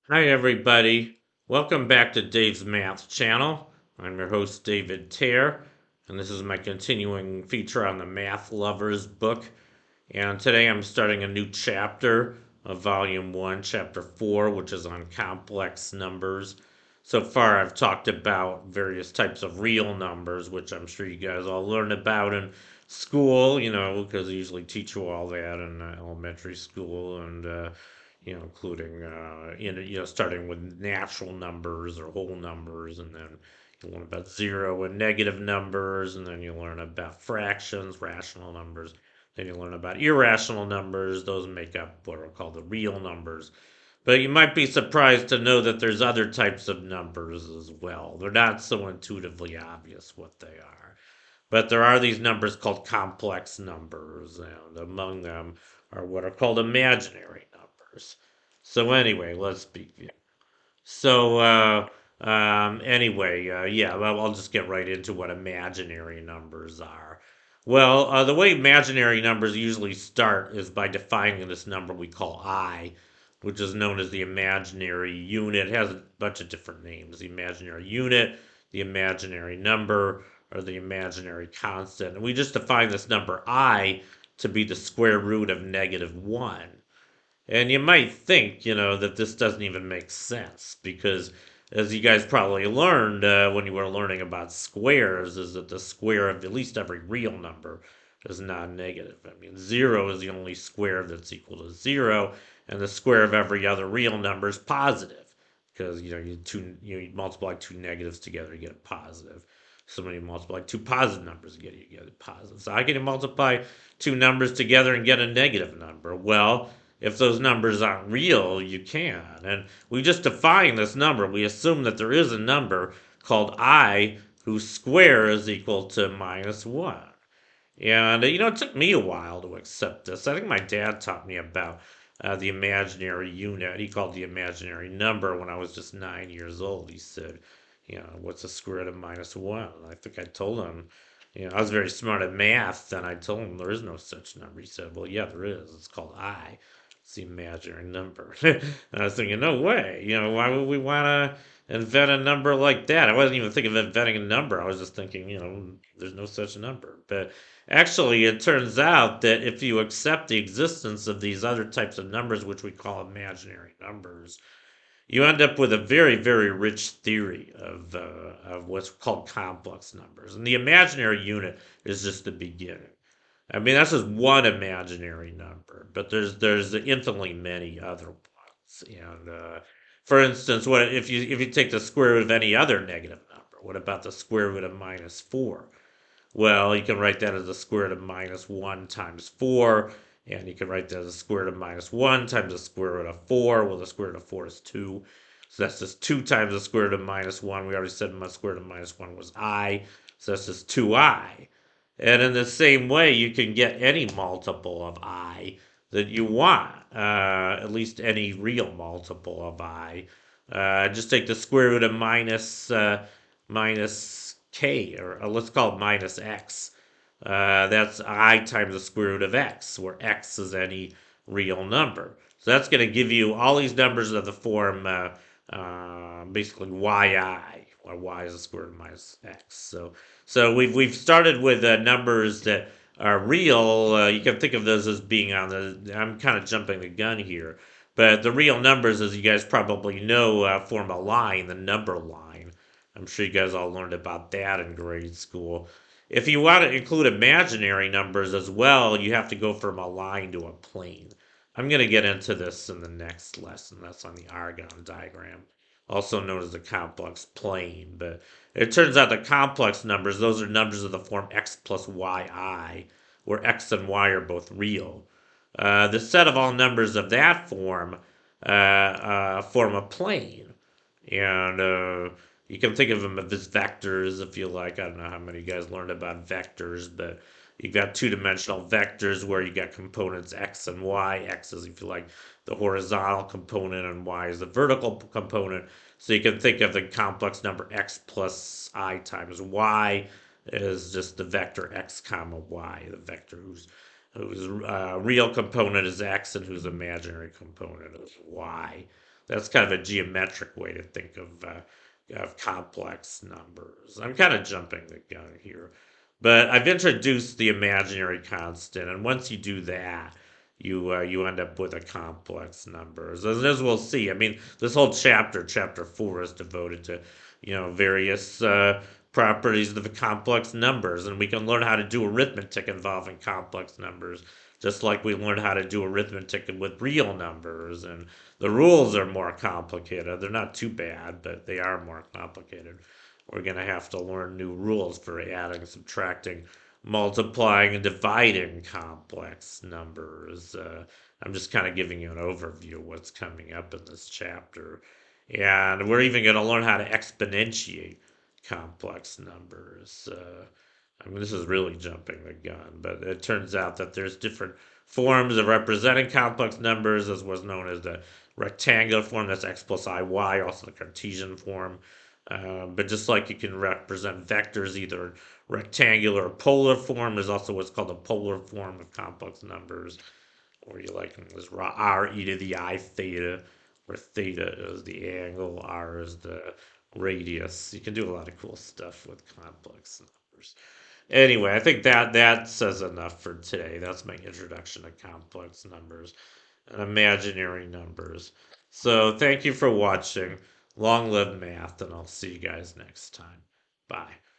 Hi, everybody. Welcome back to Dave's Math Channel. I'm your host, David Tare, and this is my continuing feature on the Math Lovers book. And today I'm starting a new chapter of Volume 1, Chapter 4, which is on complex numbers. So far, I've talked about various types of real numbers, which I'm sure you guys all learned about in school, because they usually teach you all that in elementary school and including starting with natural numbers or whole numbers, and then you learn about zero and negative numbers, and then you learn about fractions, rational numbers. Then you learn about irrational numbers. Those make up what are called the real numbers. But you might be surprised to know that there's other types of numbers as well. They're not so intuitively obvious what they are. But there are these numbers called complex numbers, and among them are what are called imaginary numbers. So anyway, let's begin. So yeah, well, I'll just get right into what imaginary numbers are. Well, the way imaginary numbers usually start is by defining this number we call I, which is known as the imaginary unit. It has a bunch of different names: the imaginary unit, the imaginary number, or the imaginary constant. And we just define this number I to be the square root of -1. And you might think, that this doesn't even make sense because, as you guys probably learned when you were learning about squares, is that the square of at least every real number is non-negative. I mean, zero is the only square that's equal to zero, and the square of every other real number is positive because you multiply two negatives together, you get a positive. So when you multiply two positive numbers together, you get a positive. So how can you multiply two numbers together and get a negative number? Well, if those numbers aren't real, you can. And we just define this number. We assume that there is a number called I whose square is equal to -1. And, it took me a while to accept this. I think my dad taught me about the imaginary unit. He called the imaginary number when I was just 9 years old. He said, what's the square root of -1? And I think I told him, I was very smart at math, and I told him there is no such number. He said, well, yeah, there is. It's called I. It's the imaginary number. And I was thinking, no way. Why would we want to invent a number like that? I wasn't even thinking of inventing a number. I was just thinking, there's no such number. But actually, it turns out that if you accept the existence of these other types of numbers, which we call imaginary numbers, you end up with a very, very rich theory of what's called complex numbers. And the imaginary unit is just the beginning. I mean, that's just one imaginary number, but there's infinitely many other ones. And for instance, what if you take the square root of any other negative number? What about the square root of -4? Well, you can write that as the square root of -1 times 4, and you can write that as the square root of -1 times the square root of 4. Well, the square root of 4 is 2. So that's just 2 times the square root of -1. We already said my square root of -1 was I. So that's just 2I. And in the same way, you can get any multiple of I that you want, at least any real multiple of I. Just take the square root of minus k, or let's call it minus x. That's I times the square root of x, where x is any real number. So that's going to give you all these numbers of the form basically yi, where y is the square root of minus x. So we've started with numbers that are real. You can think of those as being on the. I'm kind of jumping the gun here, but the real numbers, as you guys probably know, form a line, the number line. I'm sure you guys all learned about that in grade school. If you want to include imaginary numbers as well, you have to go from a line to a plane. I'm going to get into this in the next lesson. That's on the Argon diagram, also known as the complex plane. But it turns out the complex numbers, those are numbers of the form x plus yi, where x and y are both real. The set of all numbers of that form a plane. And you can think of them as vectors if you like. I don't know how many of you guys learned about vectors, but you've got two-dimensional vectors where you got components x and y. X is, if you like, the horizontal component, and y is the vertical component. So you can think of the complex number x plus I times y as just the vector x comma y, the vector whose real component is x and whose imaginary component is y. That's kind of a geometric way to think of complex numbers. I'm kind of jumping the gun here, but I've introduced the imaginary constant, and once you do that, you end up with a complex numbers. As we'll see, I mean, this whole chapter 4, is devoted to various properties of the complex numbers, and we can learn how to do arithmetic involving complex numbers, just like we learned how to do arithmetic with real numbers. And the rules are more complicated. They're not too bad, but they are more complicated. We're going to have to learn new rules for adding, subtracting, multiplying, and dividing complex numbers. I'm just kind of giving you an overview of what's coming up in this chapter. And we're even going to learn how to exponentiate complex numbers. I mean, this is really jumping the gun, but it turns out that there's different forms of representing complex numbers, as was known as the rectangular form, that's x plus iy, also the Cartesian form. But just like you can represent vectors either rectangular or polar form, there's also what's called a polar form of complex numbers, where you like this r e to the I theta, where theta is the angle, r is the radius. You can do a lot of cool stuff with complex numbers. Anyway, I think that says enough for today. That's my introduction to complex numbers and imaginary numbers. So thank you for watching. Long live math, and I'll see you guys next time. Bye.